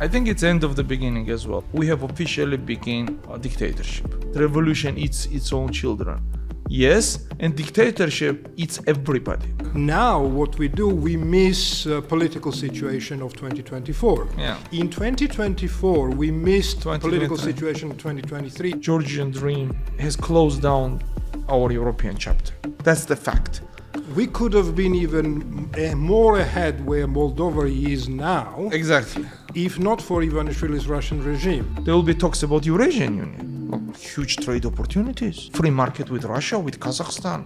I think it's end of the beginning as well. We have officially begun a dictatorship. The revolution eats its own children. Yes, and dictatorship eats everybody. Now what we do, we miss political situation of 2024. Yeah. In 2024, we missed political situation of 2023. Georgian dream has closed down our European chapter. That's the fact. We could have been even more ahead where Moldova is now. Exactly. If not for Ivanishvili's Russian regime. There will be talks about Eurasian Union. Huge trade opportunities. Free market with Russia, with Kazakhstan.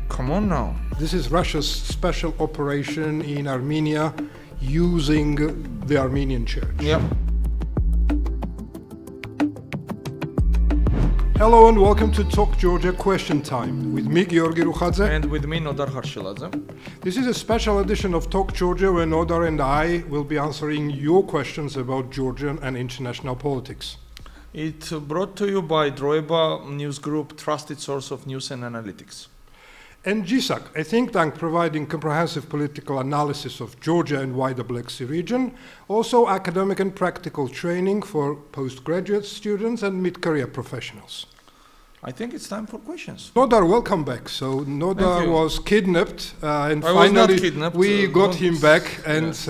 Come on now. This is Russia's special operation in Armenia using the Armenian church. Yeah. Hello and welcome to Talk Georgia Question Time with me, Giorgi Rukhadze. And with me, Nodar Kharshiladze. This is a special edition of Talk Georgia where Nodar and I will be answering your questions about Georgian and international politics. It's brought to you by Droeba News Group, trusted source of news and analytics. And GSAC, a think tank providing comprehensive political analysis of Georgia and wider Black Sea region, also academic and practical training for postgraduate students and mid-career professionals. I think it's time for questions. Nodar, welcome back. So Nodar was kidnapped and I was not finally kidnapped, we got him back. And yes.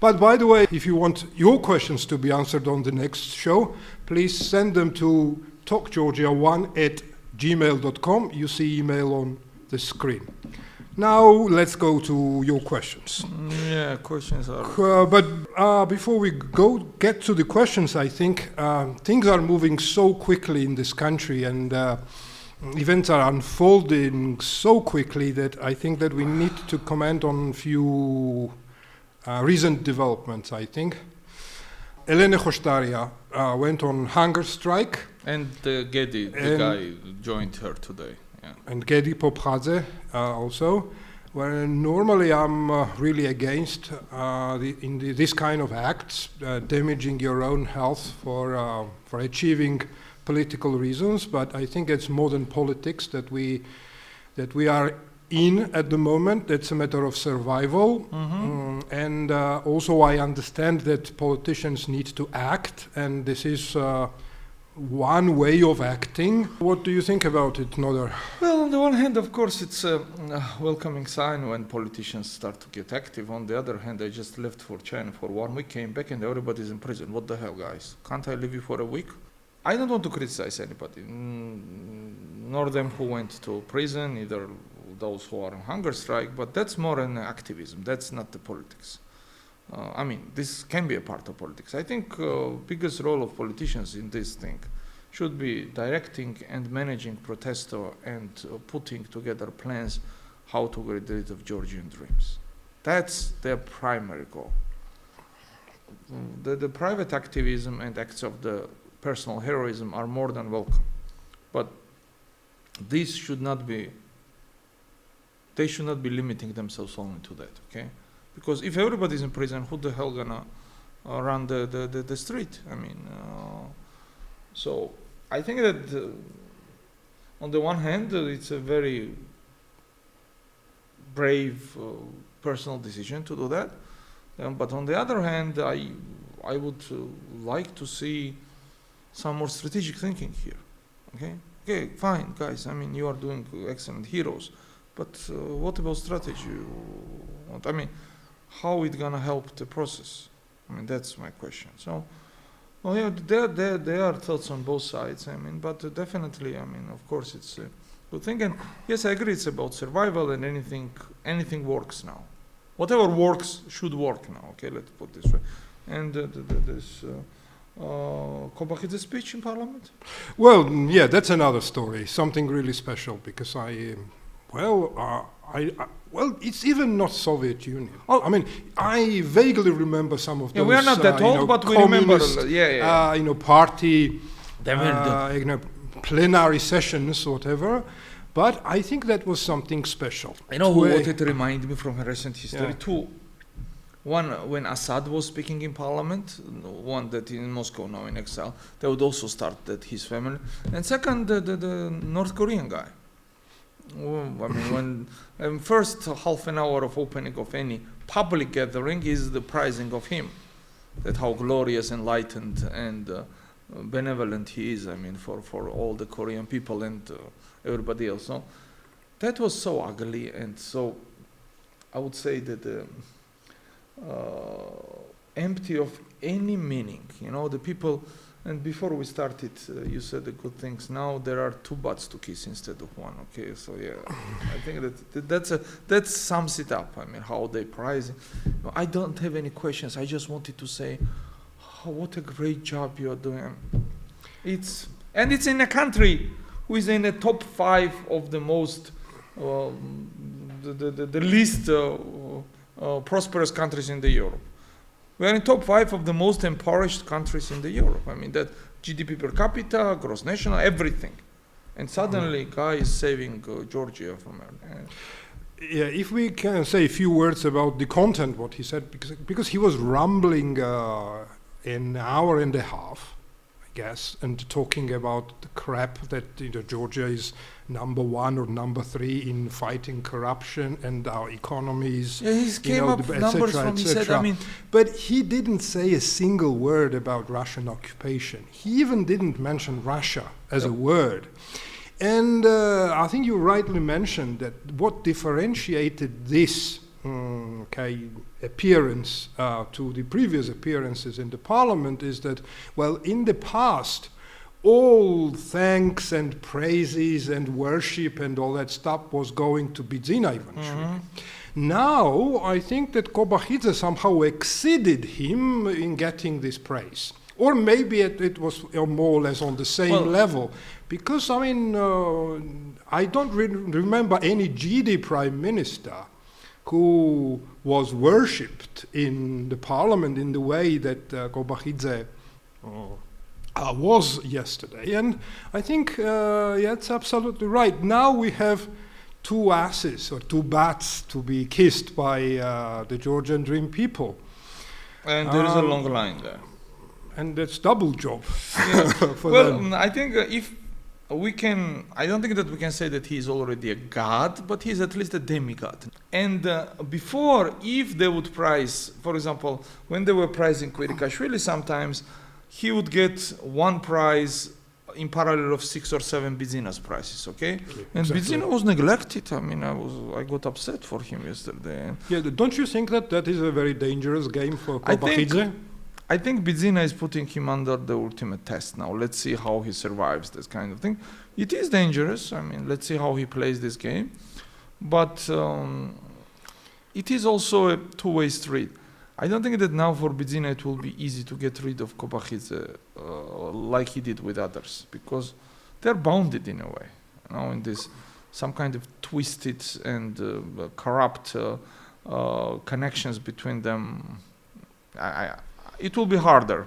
But by the way, if you want your questions to be answered on the next show, please send them to talkgeorgia1@gmail.com. You see email on the screen. Now let's go to your questions. Yeah, questions are... But before we get to the questions, I think things are moving so quickly in this country and events are unfolding so quickly that I think that we need to comment on a few recent developments, I think. Elena Khoshtaria went on hunger strike. And Gedi, the guy, joined her today. Yeah. And Gedi Popkhadze also. Where normally I'm really against this kind of acts, damaging your own health for achieving political reasons. But I think it's modern politics that we are in at the moment. That's a matter of survival. Mm-hmm. And also I understand that politicians need to act, and this is one way of acting. What do you think about it, Nodar? Well, on the one hand, of course, it's a welcoming sign when politicians start to get active. On the other hand, I just left for China for 1 week, came back, and everybody's in prison. What the hell, guys? Can't I leave you for a week? I don't want to criticize anybody, nor them who went to prison, neither those who are on hunger strike, but that's more an activism. That's not the politics. I mean, this can be a part of politics. I think biggest role of politicians in this thing should be directing and managing protester and putting together plans how to get rid of Georgian dreams. That's their primary goal. The private activism and acts of the personal heroism are more than welcome, but these should not be. They should not be limiting themselves only to that. Okay. Because if everybody's in prison, who the hell gonna run the street? I mean, so I think that on the one hand, it's a very brave personal decision to do that. But on the other hand, I would like to see some more strategic thinking here. Okay, fine, guys. I mean, you are doing excellent heroes, but what about strategy? I mean, how it gonna help the process? I mean, that's my question. So, well, yeah, there are thoughts on both sides. I mean, but definitely, I mean, of course, it's a good thing. And yes, I agree, it's about survival, and anything works now. Whatever works should work now. Okay, let's put it this way. And this Kobakhidze's speech in Parliament. Well, yeah, that's another story. Something really special because well, it's even not Soviet Union. Oh. I mean, I vaguely remember some of those. Yeah, we are not that old, but we remember. Party, plenary sessions, whatever. But I think that was something special. I know what it reminded me from recent history too. One, when Assad was speaking in parliament, one that in Moscow now in exile, they would also start that his family. And second, the North Korean guy. I mean, when first half an hour of opening of any public gathering is the prizing of him. that how glorious, enlightened, and benevolent he is. I mean, for all the Korean people and everybody else. So that was so ugly, and so I would say that empty of any meaning. You know, the people. And before we started, you said the good things. Now there are two butts to kiss instead of one. Okay, so yeah, I think that sums it up. I mean, how they prize it. I don't have any questions. I just wanted to say, oh, what a great job you are doing. It's in a country who is in the top 5 of the most, the least prosperous countries in the Europe. We are in top 5 of the most impoverished countries in the Europe. I mean, that GDP per capita, gross national, everything. And suddenly, guy is saving Georgia from Armenia. Yeah, if we can say a few words about the content, what he said, because he was rambling an hour and a half, I guess, and talking about the crap that Georgia is number 1 or number 3 in fighting corruption and our economies. Yeah, he came up with numbers from, he said, I mean. But he didn't say a single word about Russian occupation. He even didn't mention Russia as a word. And I think you rightly mentioned that what differentiated this appearance to the previous appearances in the parliament is that, well, in the past, all thanks and praises and worship and all that stuff was going to Bidzina eventually. Now, I think that Kobakhidze somehow exceeded him in getting this praise. Or maybe it was more or less on the same level. Because, I mean, I don't remember any GD prime minister who was worshipped in the parliament in the way that Kobakhidze was yesterday. And I think it's absolutely right. Now we have 2 asses or 2 bats to be kissed by the Georgian dream people. And there is a long line there. And that's double job. Yeah. For well, them. I think if we can, I don't think that we can say that he is already a god, but he is at least a demigod. And before, if they would prize, for example, when they were prizing Kvirikashvili, sometimes he would get 1 prize in parallel of 6 or 7 Bidzina's prizes, okay? And Bidzina was neglected. I mean, I got upset for him yesterday. Yeah, don't you think that is a very dangerous game for Kobakhidze? I think Bidzina is putting him under the ultimate test now. Let's see how he survives this kind of thing. It is dangerous. I mean, let's see how he plays this game. But it is also a two-way street. I don't think that now for Bidzina it will be easy to get rid of Kobakhidze like he did with others, because they're bounded in a way, you know, in this some kind of twisted and corrupt connections between them. It will be harder.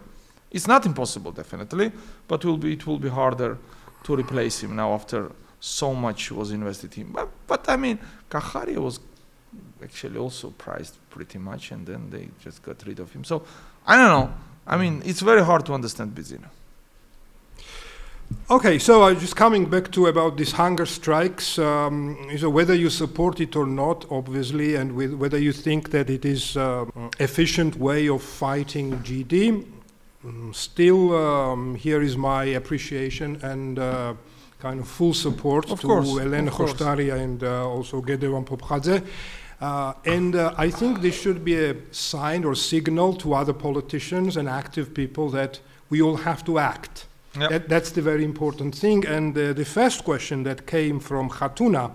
It's not impossible, definitely, but it will be harder to replace him now after so much was invested in him. But I mean, Gakharia was actually also prized pretty much, and then they just got rid of him. So I don't know. I mean, it's very hard to understand Bidzina. Okay, so just coming back to about these hunger strikes, so whether you support it or not, obviously, and whether you think that it is efficient way of fighting GD, still here is my appreciation and kind of full support to Elena Khoshtaria and also Gedeon Rukhadze. And I think this should be a sign or signal to other politicians and active people that we all have to act. Yep. That's the very important thing. And the first question that came from Khatuna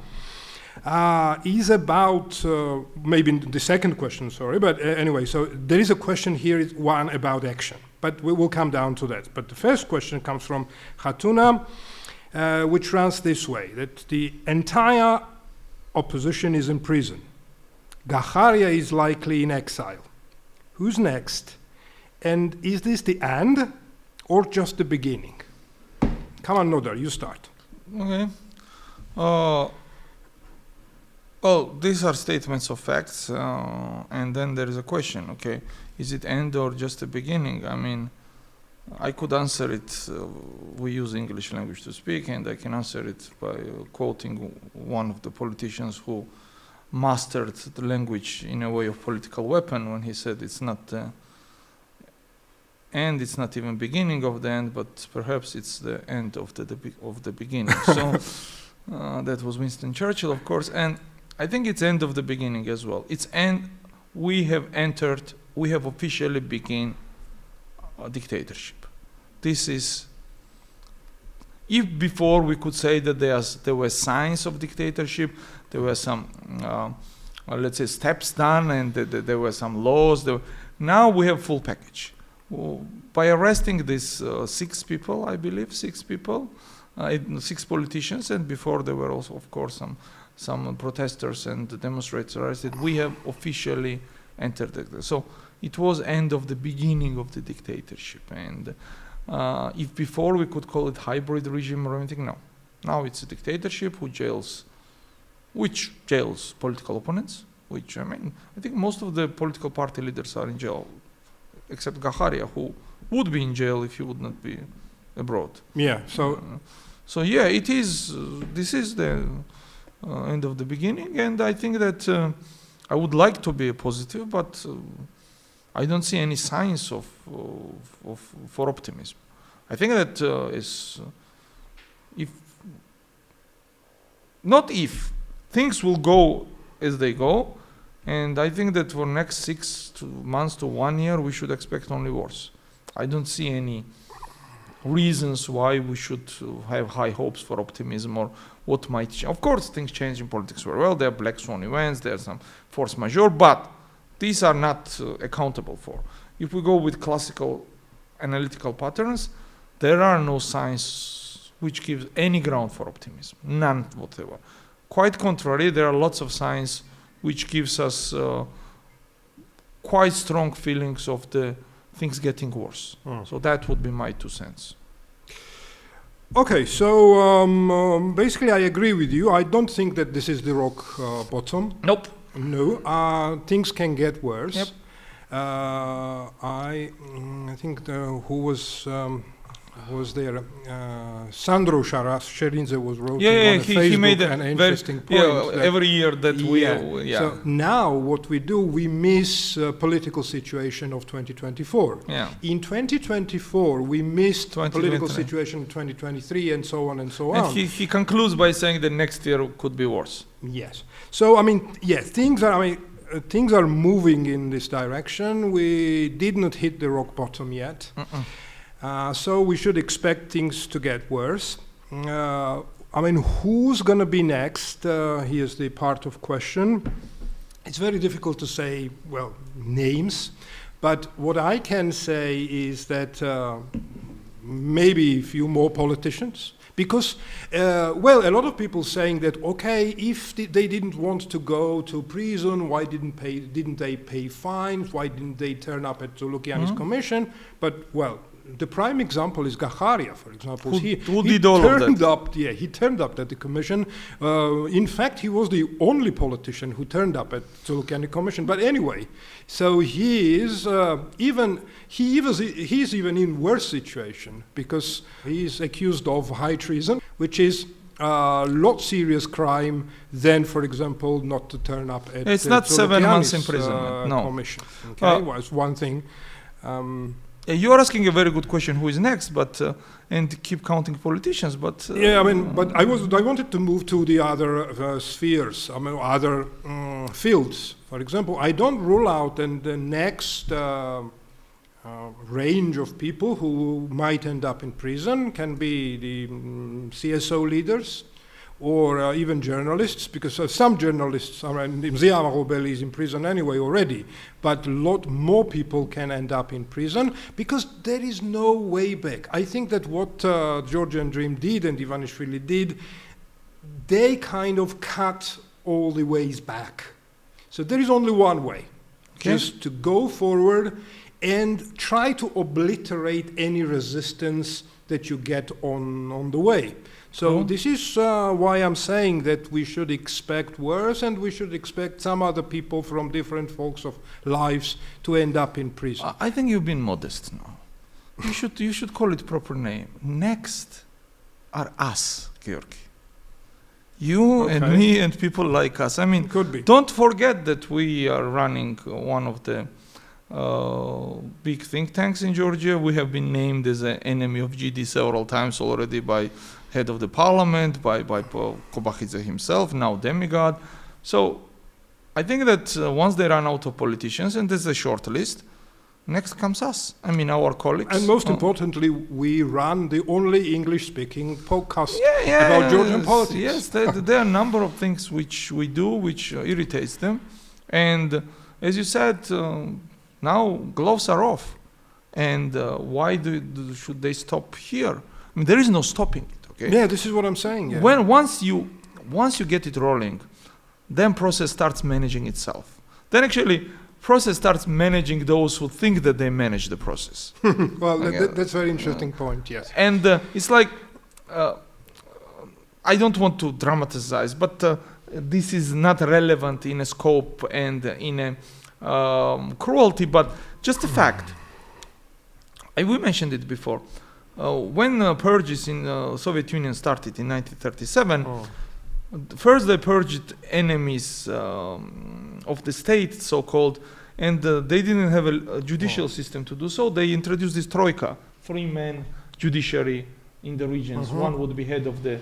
is about, maybe the second question, sorry, but anyway, so there is a question here, one about action, but we will come down to that. But the first question comes from Khatuna, which runs this way, that the entire opposition is in prison. Gakharia is likely in exile. Who's next? And is this the end or just the beginning? Come on, Nodar, you start. Okay. Well, these are statements of facts, and then there is a question, okay, is it end or just the beginning? I mean, I could answer it, we use English language to speak, and I can answer it by quoting one of the politicians who mastered the language in a way of political weapon when he said it's not end. It's not even beginning of the end, but perhaps it's the end of the beginning. So that was Winston Churchill, of course, and I think it's end of the beginning as well. It's end. We have officially begun a dictatorship. This is, if before we could say that there were signs of dictatorship, there were some, let's say, steps done, and there were some laws. Now we have full package. By arresting these 6 people, I believe, 6 people, 6 politicians, and before there were also, of course, some protesters and demonstrators arrested, we have officially entered the. So it was end of the beginning of the dictatorship. And if before we could call it hybrid regime or anything, no. Now it's a dictatorship which jails political opponents, which, I think most of the political party leaders are in jail, except Gakharia, who would be in jail if he would not be abroad. Yeah, so yeah, it is, this is the end of the beginning, and I think that I would like to be positive, but I don't see any signs for optimism. I think that if things will go as they go, and I think that for next 6 months to 1 year, we should expect only worse. I don't see any reasons why we should have high hopes for optimism or what might change. Of course, things change in politics very well. There are black swan events, there are some force majeure, but these are not accountable for. If we go with classical analytical patterns, there are no signs which gives any ground for optimism, none whatever. Quite contrary, there are lots of signs which gives us quite strong feelings of the things getting worse. So that would be my 2 cents. Okay, so basically I agree with you. I don't think that this is the rock bottom. Nope. No, things can get worse. Yep. I think who was there? Sandro Sharinze was wrote on Facebook he made an interesting point. Every year that So now what we do, we miss political situation of 2024. Yeah. In 2024, we missed political situation in 2023 and so on and so on. And he concludes by saying that next year could be worse. Yes. So, things are moving in this direction. We did not hit the rock bottom yet. So we should expect things to get worse. Who's going to be next? Here's the part of question. It's very difficult to say, names. But what I can say is that maybe a few more politicians. Because, a lot of people saying that, okay, if they didn't want to go to prison, why didn't they pay fines? Why didn't they turn up at Tzolukiani's commission? But, the prime example is Gakharia, for example. He did all of that. He turned up at the commission. In fact, he was the only politician who turned up at Tzolukiani commission. But anyway, so he is he's even in worse situation because he is accused of high treason, which is a lot serious crime than, for example, not to turn up at it's not 7 months imprisonment. No. Commission. Okay, was one thing. You are asking a very good question. Who is next? But and keep counting politicians. But but I wanted to move to the other spheres. Other fields. For example, I don't rule out the next range of people who might end up in prison can be the CSO leaders. Or even journalists, because some journalists, Zia Marobeli is in prison anyway already, but a lot more people can end up in prison because there is no way back. I think that what Georgian Dream did and Ivanishvili did, they kind of cut all the ways back. So there is only one way, just to go forward and try to obliterate any resistance that you get on the way. So this is why I'm saying that we should expect worse, and we should expect some other people from different walks of lives to end up in prison. I think you've been modest now. You should call it proper name. Next are us, Georgi. You and me and people like us. Could be. Don't forget that we are running one of the big think tanks in Georgia. We have been named as an enemy of GD several times already by head of the parliament, by Rukhadze himself, now demigod. So I think that once they run out of politicians, and there's a short list, next comes us. I mean, our colleagues. And most importantly, we run the only English-speaking podcast about Georgian politics. Yes, there are a number of things which we do, which irritates them. And as you said, now gloves are off. And why should they stop here? I mean, there is no stopping it, okay? Yeah, this is what I'm saying. Yeah. Once you get it rolling, then process starts managing itself. Then actually, process starts managing those who think that they manage the process. Well, that's a very interesting point, yes. And it's like, I don't want to dramatize, but this is not relevant in a scope and in a cruelty, but just a fact. We mentioned it before. When purges in Soviet Union started in 1937, first they purged enemies of the state, so-called, and they didn't have a judicial system to do so. They introduced this troika, three-man judiciary in the regions. One would be head of the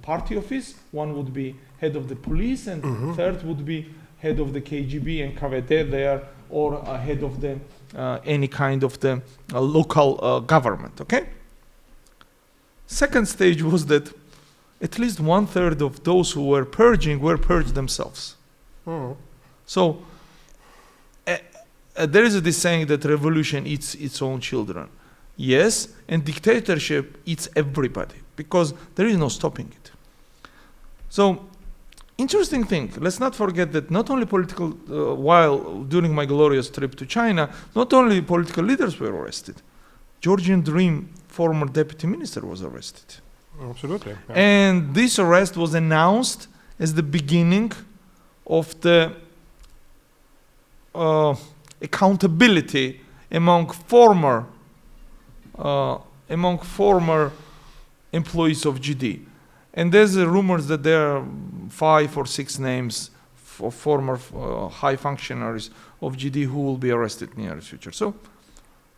party office, one would be head of the police, and third would be head of the KGB and KVT there, or head of the any kind of the local government, okay? Second stage was that at least 1/3 of those who were purged themselves. So there is this saying that revolution eats its own children. Yes, and dictatorship eats everybody, because there is no stopping it. So, interesting thing, let's not forget that not only political, while during my glorious trip to China, not only political leaders were arrested. Georgian Dream former deputy minister was arrested. Absolutely. Yeah. And this arrest was announced as the beginning of the accountability among former employees of GD. And there's rumors that there are 5 or 6 names of former high functionaries of GD who will be arrested in the near future. So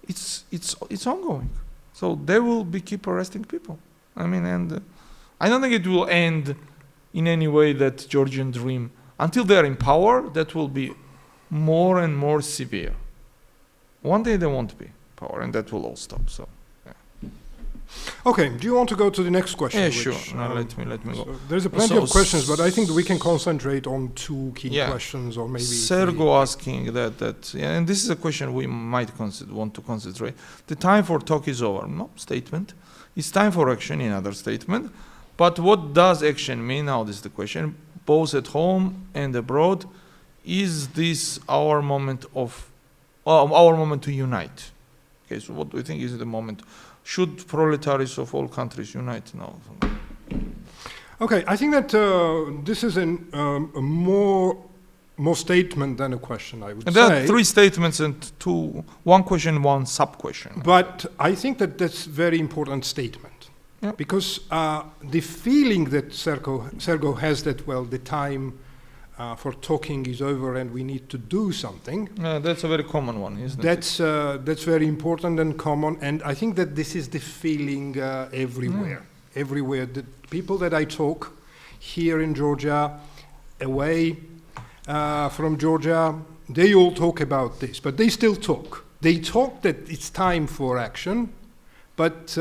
it's ongoing. So they will keep arresting people. I mean, and I don't think it will end in any way that Georgian Dream, until they're in power, that will be more and more severe. One day they won't be power, and that will all stop. So, yeah. Okay. Do you want to go to the next question? Yeah, sure. No, let me go. So there's plenty of questions, but I think that we can concentrate on 2 key questions, or maybe. Sergo asking that, yeah, and this is a question we might want to concentrate. The time for talk is over. No statement. It's time for action, another statement. But what does action mean? Now this is the question, both at home and abroad. Is this our moment to unite? Okay, so what do you think is the moment? Should proletariats of all countries unite now? Okay, I think that this is a more statement than a question, I would say. There are 3 statements and 1 question, 1 sub-question. But I think that that's a very important statement. Yeah. Because the feeling that Sergo has that, well, the time for talking is over and we need to do something. That's a very common one, isn't it? That's very important and common, and I think that this is the feeling everywhere. Everywhere. The people that I talk here in Georgia, away from Georgia, they all talk about this, but they still talk. They talk that it's time for action, but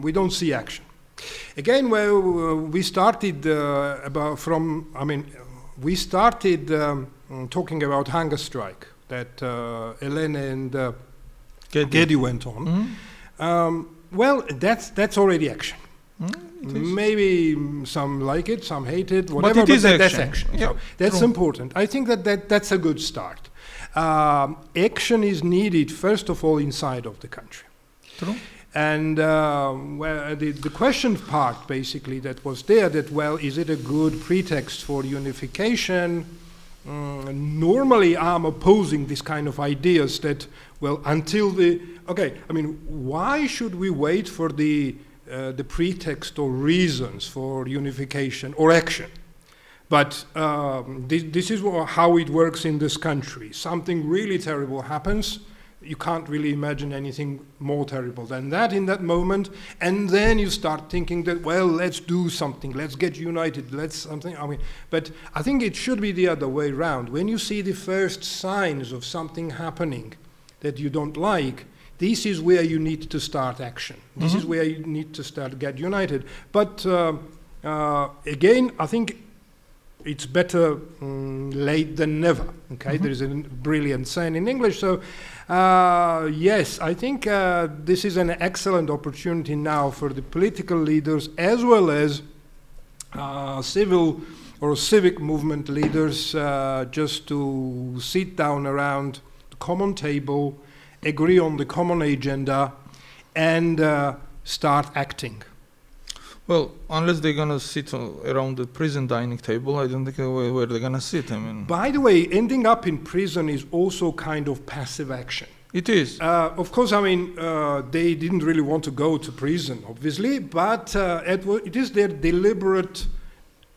we don't see action. Again, we started we started talking about hunger strike that Elena and Gedi went on. Well, that's already action. Maybe some like it, some hate it, whatever, but that's action. Yeah, so that's important. I think that's a good start. Action is needed, first of all, inside of the country. True. And the question part, basically, that was there, that, well, is it a good pretext for unification? Normally, I'm opposing this kind of ideas that, well, until why should we wait for the pretext or reasons for unification or action? But this is how it works in this country. Something really terrible happens. You can't really imagine anything more terrible than that in that moment. And then you start thinking that, well, let's do something. Let's get united. Let's something. I mean, but I think it should be the other way around. When you see the first signs of something happening that you don't like, this is where you need to start action. This is where you need to start get united. But again, I think it's better late than never. Okay, there is a brilliant saying in English. So yes, I think this is an excellent opportunity now for the political leaders as well as civil or civic movement leaders just to sit down around the common table, agree on the common agenda, and start acting. Well, unless they're gonna sit around the prison dining table, I don't think where they're gonna sit. I mean, by the way, ending up in prison is also kind of passive action. it is. Of course, I mean, they didn't really want to go to prison, obviously, but it is their deliberate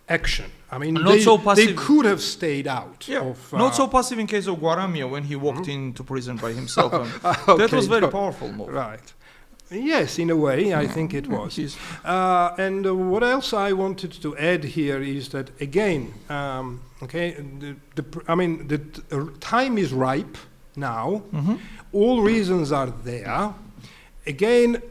action. I mean, Not so they passive. could have stayed out. Yeah, Of, not so passive in case of Guaramia when he walked into prison by himself. That was very powerful move. Right. Yes, in a way, I think it was. Yes. And what else I wanted to add here is that, again, okay, the time is ripe now. All reasons are there. Again,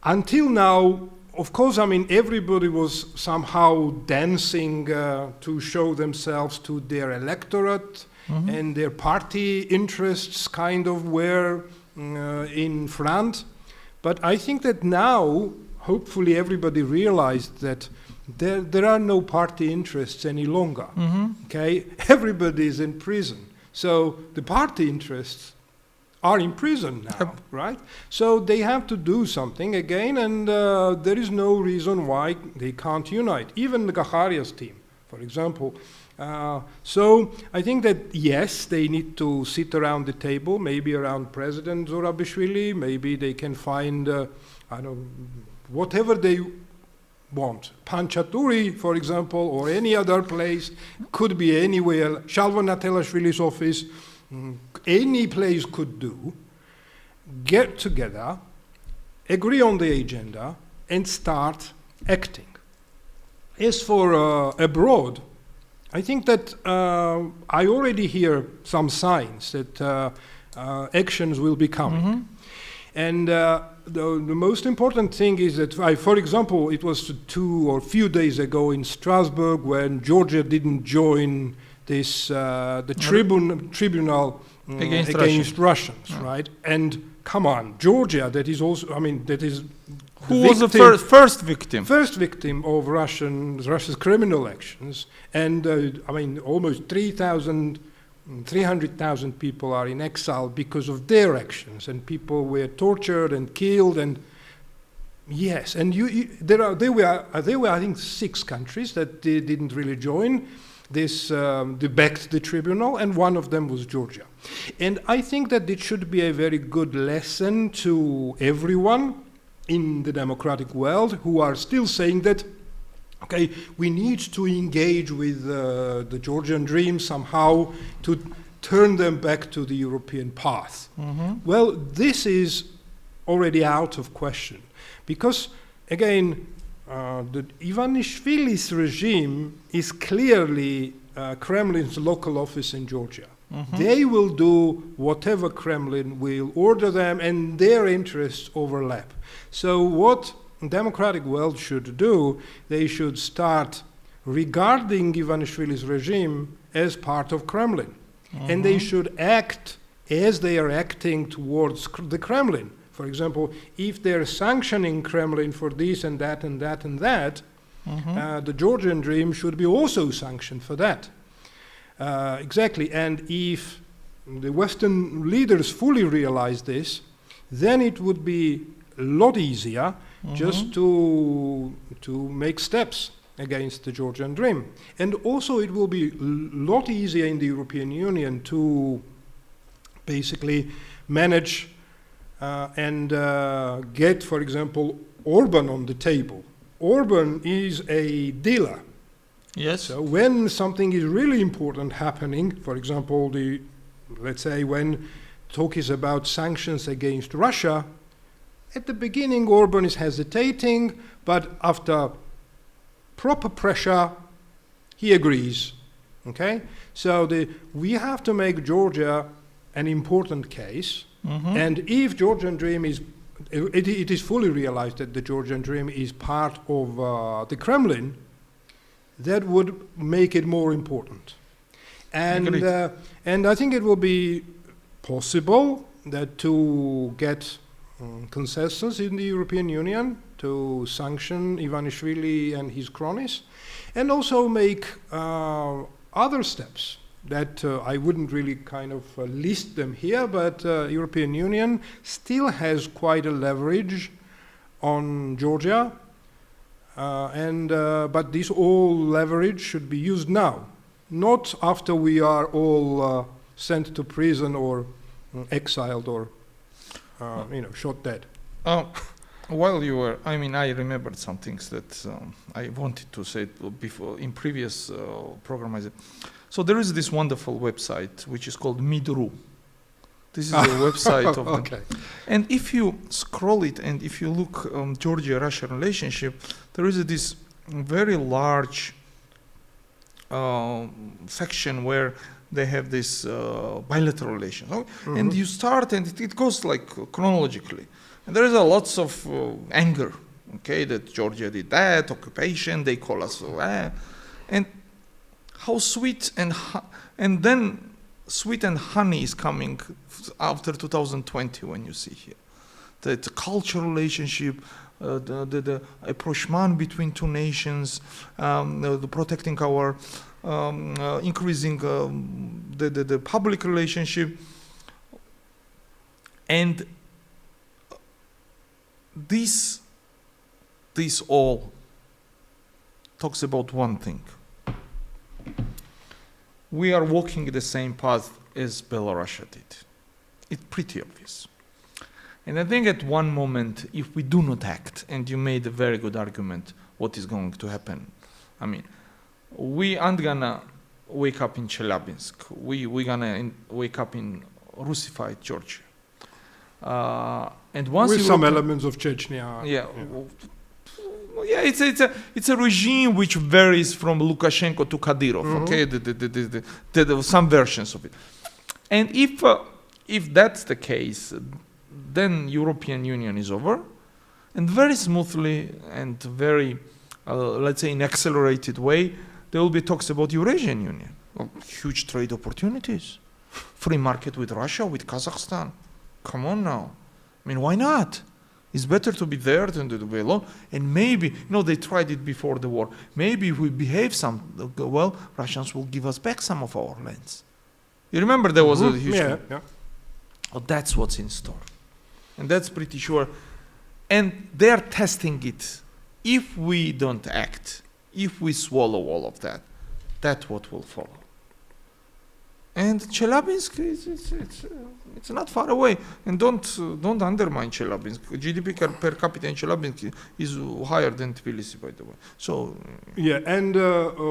until now, of course, I mean, everybody was somehow dancing to show themselves to their electorate, and their party interests kind of were in front. But I think that now, hopefully, everybody realized that there are no party interests any longer. Okay, everybody is in prison, so the party interests are in prison now, right? So they have to do something again, and there is no reason why they can't unite. Even the Gakharia's team, for example. So I think that, yes, they need to sit around the table, maybe around President Zorabishvili, maybe they can find, I don't know, whatever they want. Panchaturi, for example, or any other place, could be anywhere, Shalva Natelashvili's office, any place could do, get together, agree on the agenda, and start acting. As for abroad, I think that I already hear some signs that actions will be coming. And the most important thing is that, for example, it was 2 or few days ago in Strasbourg when Georgia didn't join this the tribunal against Russians, right? And come on, Georgia, that is also, I mean, that is who was the first victim? First victim of Russia's criminal actions, and I mean, almost 300,000 people are in exile because of their actions, and people were tortured and killed, and yes, and there were I think 6 countries that didn't really join this backed the tribunal, and one of them was Georgia. And I think that it should be a very good lesson to everyone in the democratic world who are still saying that, okay, we need to engage with the Georgian dream somehow to turn them back to the European path. Well, this is already out of question, because, again, the Ivanishvili's regime is clearly Kremlin's local office in Georgia. They will do whatever Kremlin will order them, and their interests overlap. So what the democratic world should do, they should start regarding Ivanishvili's regime as part of Kremlin. And they should act as they are acting towards the Kremlin. For example, if they're sanctioning Kremlin for this and that and that and that, the Georgian dream should be also sanctioned for that. Exactly, and if the Western leaders fully realize this, then it would be a lot easier just to make steps against the Georgian dream. And also it will be a lot easier in the European Union to basically manage and get, for example, Orban on the table. Orban is a dealer. Yes. So when something is really important happening, for example, let's say when talk is about sanctions against Russia, at the beginning Orban is hesitating, but after proper pressure, he agrees. Okay? So we have to make Georgia an important case, and if Georgian dream is, it is fully realized that the Georgian dream is part of the Kremlin, that would make it more important. And I think it will be possible that to get consensus in the European Union to sanction Ivanishvili and his cronies, and also make other steps that I wouldn't really kind of list them here, but European Union still has quite a leverage on Georgia, but this all leverage should be used now, not after we are all sent to prison or exiled or shot dead. While you were, I remembered some things that I wanted to say before in previous program. So there is this wonderful website which is called Midru. This is a website of okay. And if you scroll it and if you look Georgia-Russia relationship, there is this very large section where they have this bilateral relations. And you start and it goes like chronologically. And there is lots of anger, okay, that Georgia did that, occupation, they call us, and how sweet and then sweet and honey is coming after 2020 when you see here. The cultural relationship, the approachment between two nations, the protecting our, increasing the public relationship, and this all talks about one thing. We are walking the same path as Belarus did. It's pretty obvious. And I think at one moment, if we do not act, and you made a very good argument, what is going to happen? We aren't gonna wake up in Chelyabinsk. We're gonna wake up in Russified Georgia. And once with some elements of Chechnya. Yeah, it's a regime which varies from Lukashenko to Kadyrov. Okay, some versions of it. And if that's the case, then European Union is over, and very smoothly and very, let's say, in accelerated way, there will be talks about Eurasian Union. Huge trade opportunities, free market with Russia, with Kazakhstan. Come on now. Why not? It's better to be there than to be alone. And maybe, they tried it before the war. Maybe if we behave well, Russians will give us back some of our lands. You remember there was a huge... Yeah. Well, that's what's in store. And that's pretty sure. And they're testing it. If we don't act, if we swallow all of that, that's what will follow. And Chelyabinsk, it's not far away. And don't undermine Chelyabinsk. GDP per capita in Chelyabinsk is higher than Tbilisi, by the way. So yeah, and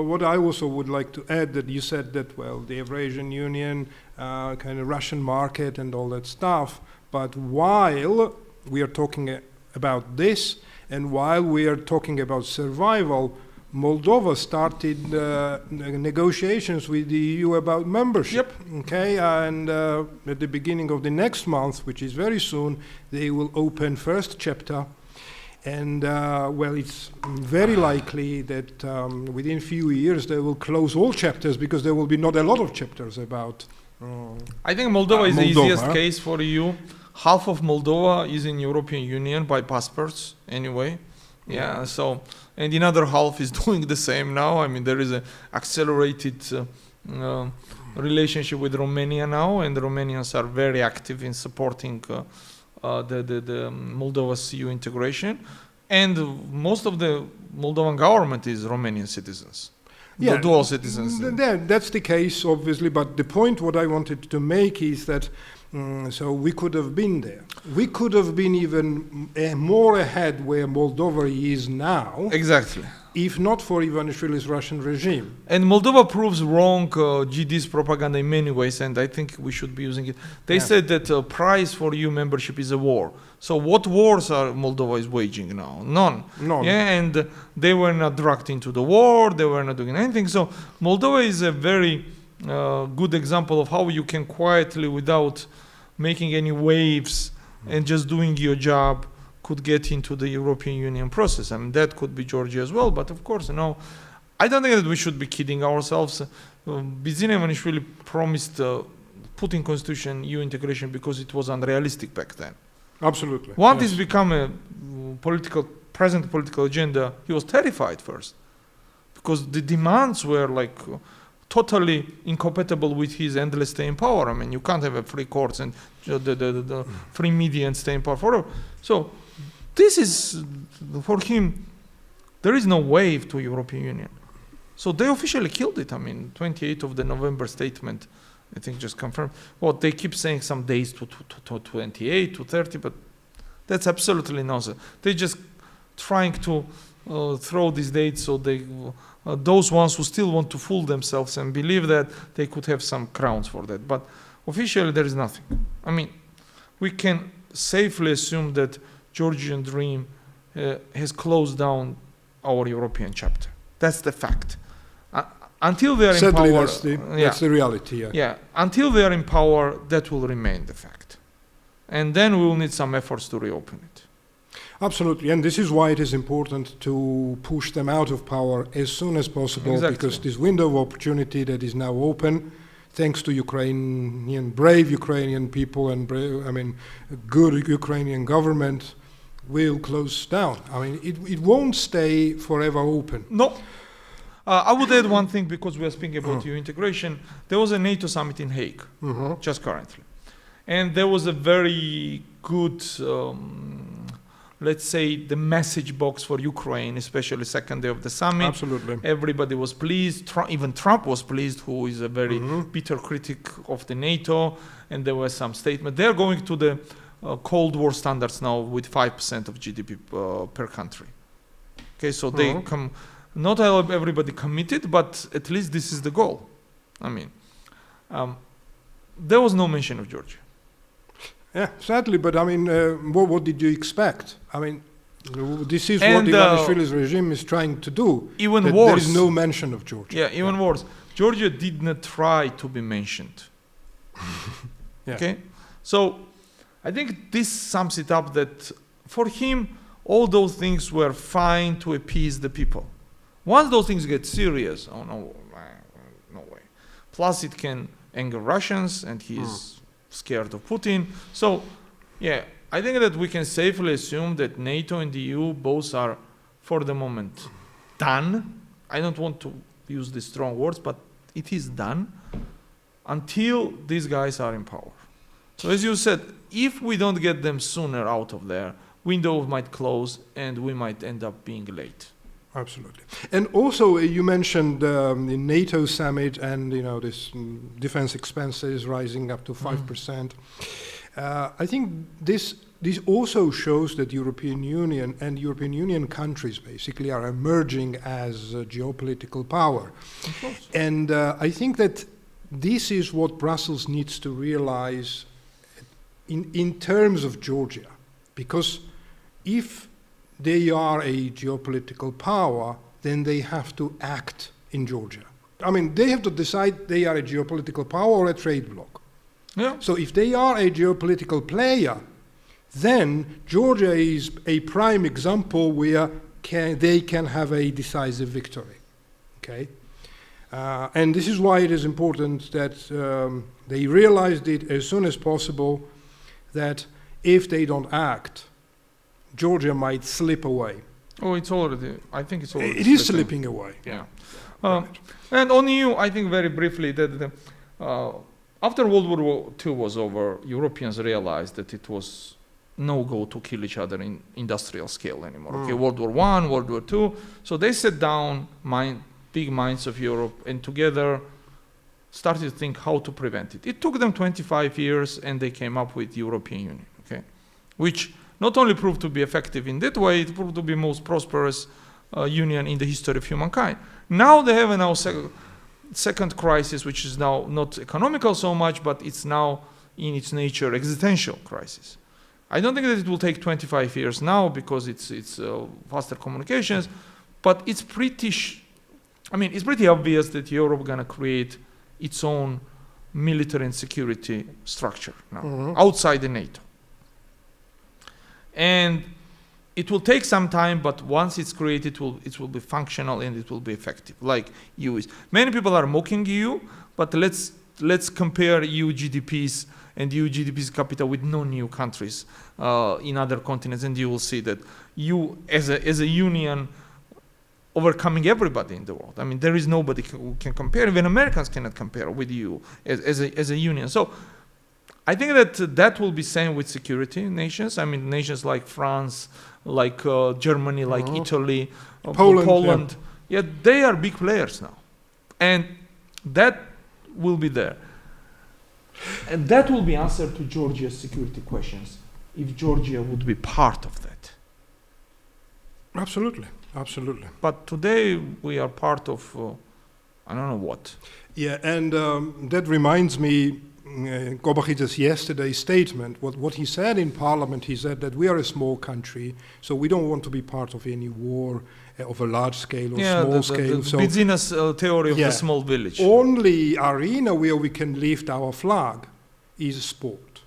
what I also would like to add, that you said that, well, the Eurasian Union, kind of Russian market and all that stuff, but while we are talking about this, and while we are talking about survival, Moldova started negotiations with the EU about membership. Yep. Okay, and at the beginning of the next month, which is very soon, they will open first chapter. And well, it's very likely that within few years they will close all chapters, because there will be not a lot of chapters about. I think Moldova is the easiest case for EU. Half of Moldova is in European Union by passports anyway. Yeah, so, and the other half is doing the same now. there is an accelerated relationship with Romania now, and the Romanians are very active in supporting the Moldova's EU integration. And most of the Moldovan government is Romanian citizens. Yeah, dual citizens. That's the case, obviously, but the point what I wanted to make is that So we could have been there. We could have been even more ahead where Moldova is now, Exactly. if not for Ivanishvili's Russian regime. And Moldova proves wrong GD's propaganda in many ways, and I think we should be using it. They said that price for EU membership is a war. So what wars are Moldova is waging now? None. None. Yeah, and they were not dragged into the war. They were not doing anything. So Moldova is a very good example of how you can quietly, without making any waves and just doing your job, could get into the European Union process. I mean, that could be Georgia as well, but of course, I don't think that we should be kidding ourselves. Bidzina Ivanishvili promised putting constitution EU integration because it was unrealistic back then. Absolutely. Once it's become a present political agenda, he was terrified first, because the demands were like totally incompatible with his endless stay in power. I mean, you can't have a free courts and the free media and stay in power forever. So this is, for him, there is no wave to European Union. So they officially killed it. I mean, 28th of the November statement, I think, just confirmed. Well, they keep saying some days to 28, to 30, but that's absolutely nonsense. They're just trying to throw these dates so they, those ones who still want to fool themselves and believe that they could have some grounds for that. But officially, there is nothing. I mean, we can safely assume that Georgian dream has closed down our European chapter. That's the fact. Until they are Certainly in power, that's the reality. yeah, until they are in power, that will remain the fact. And then we will need some efforts to reopen it. Absolutely, and this is why it is important to push them out of power as soon as possible, because this window of opportunity that is now open, thanks to brave Ukrainian people and good Ukrainian government, will close down. I mean, it won't stay forever open. No. I would add one thing, because we are speaking about EU integration. There was a NATO summit in Hague, just currently. And there was a very good, let's say, the message box for Ukraine, especially second day of the summit. Absolutely. Everybody was pleased. Even Trump was pleased, who is a very bitter critic of the NATO. And there was some statement. They're going to the Cold War standards now with 5% of GDP per country. Okay, so they come. Not everybody committed, but at least this is the goal. I mean, there was no mention of Georgia. Yeah, sadly, but I mean, what did you expect? I mean, this is what Ivanishvili's regime is trying to do. Even worse. There is no mention of Georgia. Yeah, even worse. Georgia did not try to be mentioned. Okay? So, I think this sums it up that for him, all those things were fine to appease the people. Once those things get serious, oh no, no way. Plus it can anger Russians, and he's scared of Putin. So, yeah, I think that we can safely assume that NATO and the EU both are, for the moment, done. I don't want to use these strong words, but it is done until these guys are in power. So as you said, if we don't get them sooner out of there, window might close and we might end up being late. Absolutely. And also, you mentioned the NATO summit and, this defense expenses rising up to 5%. I think this also shows that European Union and European Union countries basically are emerging as a geopolitical power. Of course. And I think that this is what Brussels needs to realize in terms of Georgia. Because if they are a geopolitical power, then they have to act in Georgia. I mean, they have to decide they are a geopolitical power or a trade bloc. Yeah. So if they are a geopolitical player, then Georgia is a prime example where they can have a decisive victory. Okay? And this is why it is important that they realized it as soon as possible, that if they don't act, Georgia might slip away. Oh, it's already, I think it's already It is slipping away. Yeah. And on EU, I think very briefly that after World War II was over, Europeans realized that it was no-go to kill each other in industrial scale anymore. Okay, World War I, World War II. So they set down big minds of Europe, and together started to think how to prevent it. It took them 25 years, and they came up with European Union, okay, which not only proved to be effective in that way, it proved to be most prosperous union in the history of humankind. Now they have a second crisis, which is now not economical so much, but it's now in its nature existential crisis. I don't think that it will take 25 years now because it's faster communications, but it's pretty obvious that Europe gonna create its own military and security structure now outside the NATO. And it will take some time, but once it's created, it will be functional and it will be effective, like EU is. Many people are mocking EU, but let's compare EU GDPs and EU GDP's capital with non-EU countries in other continents, and you will see that EU as a union overcoming everybody in the world. I mean, there is nobody who can compare. Even Americans cannot compare with EU as a union. So I think that will be same with security nations. I mean, nations like France, like Germany, like Italy, Poland. Yeah, they are big players now. And that will be there. And that will be answer to Georgia's security questions if Georgia would be part of that. Absolutely. Absolutely. But today we are part of, I don't know what. Yeah, and that reminds me, Gorbachidze's yesterday's statement, what he said in Parliament, he said that we are a small country, so we don't want to be part of any war of a large scale or small scale. The Bidzina's theory of the small village. Only arena where we can lift our flag is sport.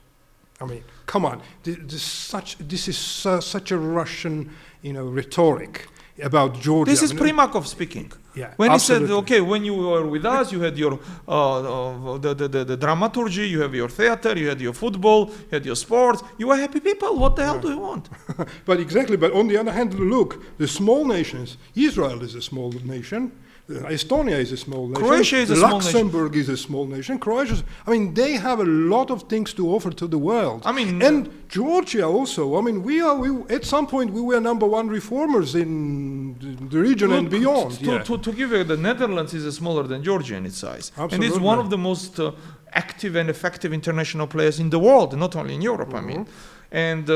I mean, come on, this is such a Russian, rhetoric about Georgia. This is Primakov speaking. Yeah, when absolutely. he said, okay, when you were with us, you had your the dramaturgy, you have your theater, you had your football, you had your sports. You were happy people. What the hell do you want? But exactly. But on the other hand, look, the small nations. Israel is a small nation. Estonia is a small nation. Croatia is a small nation. Luxembourg is a small nation. Croatia, they have a lot of things to offer to the world. I mean, and Georgia also. I mean, we at some point we were #1 reformers in the region and beyond. To give you, the Netherlands is smaller than Georgia in its size, Absolutely. and it's one of the most active and effective international players in the world, not only in Europe. I mean, and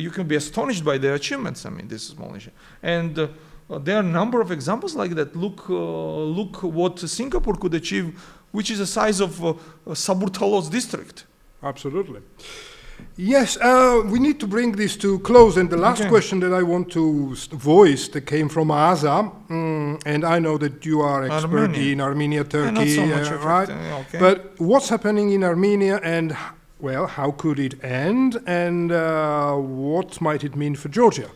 you can be astonished by their achievements. I mean, this small nation and. There are a number of examples like that. Look what Singapore could achieve, which is the size of Saburtalos district. Absolutely. Yes, we need to bring this to close. And the last question that I want to voice that came from Aza, and I know that you are expert in Armenia, Turkey, not so much right? Okay. But what's happening in Armenia, and well, how could it end, and what might it mean for Georgia?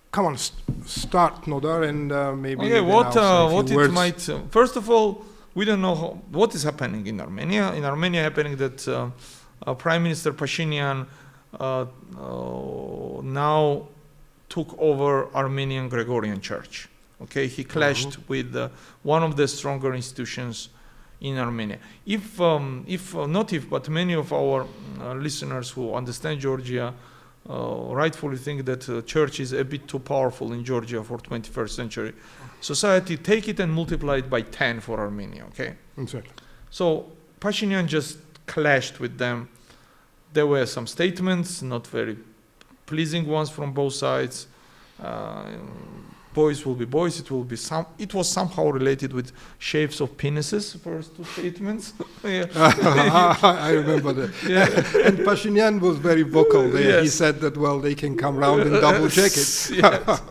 Come on, start, Nodar, and maybe. Okay, what it might. First of all, we don't know what is happening in Armenia. In Armenia, happening that Prime Minister Pashinyan now took over Armenian Gregorian Church. Okay, he clashed with one of the stronger institutions in Armenia. But many of our listeners who understand Georgia. Rightfully think that church is a bit too powerful in Georgia for 21st century society. Take it and multiply it by 10 for Armenia, okay? Exactly. So Pashinyan just clashed with them. There were some statements, not very pleasing ones from both sides. Boys will be boys. It was somehow related with shapes of penises. First two statements. I remember that. Yeah. And Pashinyan was very vocal there. Yes. He said that they can come round and double check it. Yes.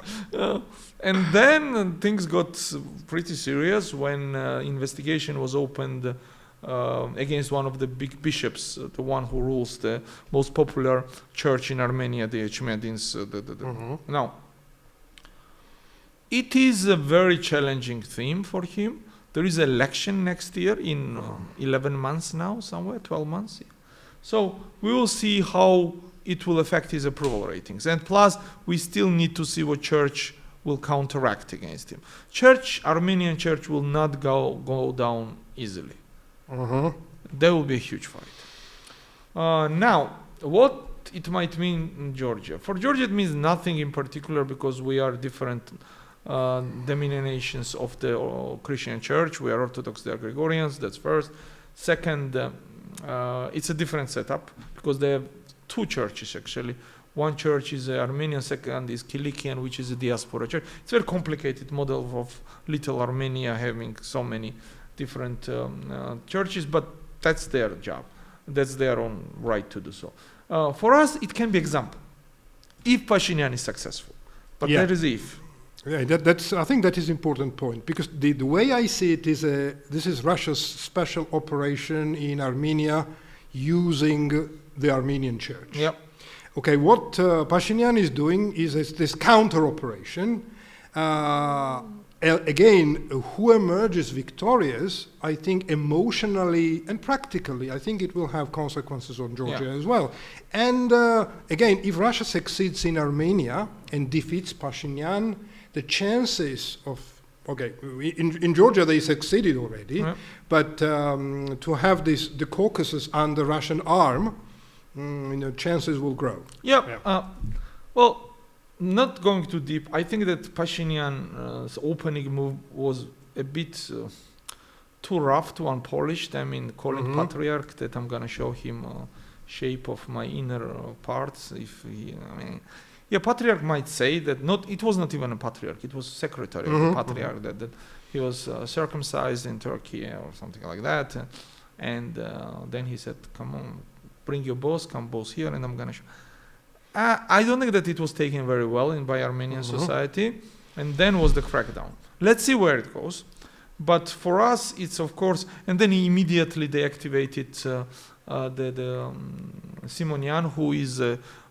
And then things got pretty serious when investigation was opened against one of the big bishops, the one who rules the most popular church in Armenia, the Echmedins. Now. It is a very challenging theme for him. There is an election next year in 11 months now, somewhere, 12 months. So we will see how it will affect his approval ratings. And plus, we still need to see what church will counteract against him. Armenian church will not go down easily. There will be a huge fight. Now, what it might mean in Georgia. For Georgia, it means nothing in particular because we are different denominations of the Christian Church. We are Orthodox, they are Gregorians. That's first. Second, it's a different setup because they have two churches actually. One church is Armenian, second is Kilikian, which is a diaspora church. It's a very complicated model of little Armenia having so many different churches, but that's their job. That's their own right to do so. For us, it can be example, if Pashinyan is successful. But there is if. Yeah, that's. I think that is important point, because the way I see it is this is Russia's special operation in Armenia using the Armenian church. Yep. Okay, what Pashinyan is doing is this counter operation. Again, who emerges victorious, I think emotionally and practically, I think it will have consequences on Georgia as well. And again, if Russia succeeds in Armenia and defeats Pashinyan, the chances of, okay, in Georgia they succeeded already, but to have the Caucasus under Russian arm, chances will grow. Well, not going too deep, I think that Pashinyan's opening move was a bit too rough, too unpolished. I mean, calling patriarch that I'm going to show him shape of my inner parts. Patriarch might say that it was not even a patriarch, it was secretary of the patriarch, that he was circumcised in Turkey or something like that. And then he said, come on, bring your boss, come boss here, and I'm going to show. I don't think that it was taken very well by Armenian society, and then was the crackdown. Let's see where it goes. But for us, it's of course, and then immediately they activated the Simonian, who is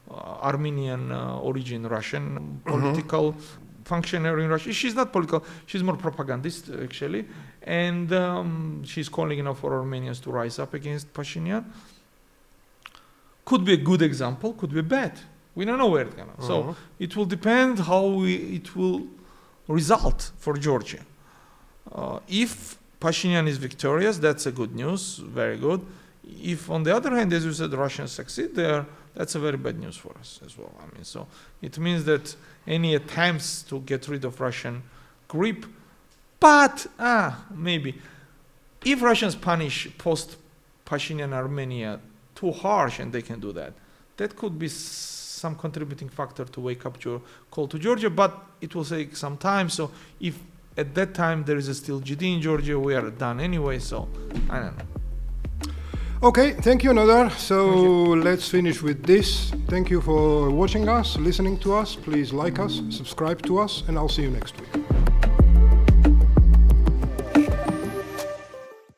Armenian origin Russian political functionary in Russia. She's not political, she's more propagandist actually, and she's calling for Armenians to rise up against Pashinyan. Could be a good example, could be bad. We don't know where it's going to. So it will depend how it will result for Georgia. If Pashinyan is victorious, that's a good news, very good. If on the other hand, as you said, the Russians succeed there, that's a very bad news for us as well. I mean, so it means that any attempts to get rid of Russian grip, but maybe if Russians punish post-Pashinyan Armenia too harsh, and they can do that, that could be some contributing factor to wake up your call to Georgia, but it will take some time. So if at that time there is still GD in Georgia, we are done anyway, so I don't know. Okay, thank you, Nodar. So let's finish with this. Thank you for watching us, listening to us. Please like us, subscribe to us, and I'll see you next week.